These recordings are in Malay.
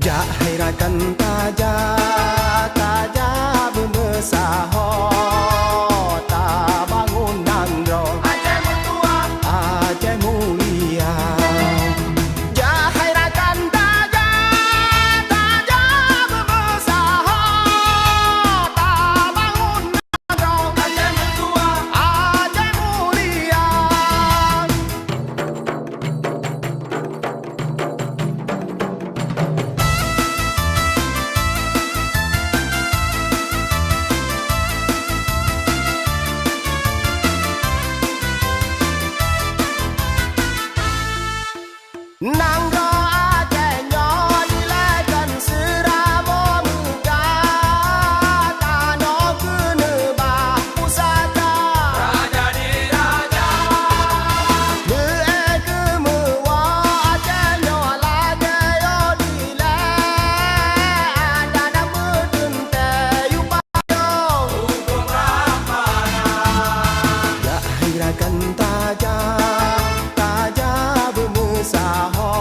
Ya hairakan taja taja bemesaho ta bangun nangro Aceh Mutua Aceh Mulia Ya hairakan taja taja bemesaho ta bangun nangro Aceh Mutua Aceh Mulia Nangro Aceh nyoy lekan serabo muka Tano kenebah pusaka Raja di raja Be'e kemewa Aceh nyoy lage yo dile Ada nama dente yupayo Hukum Rahmana Ya hairakan taja taja bemesaho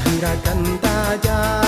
Hairakan taja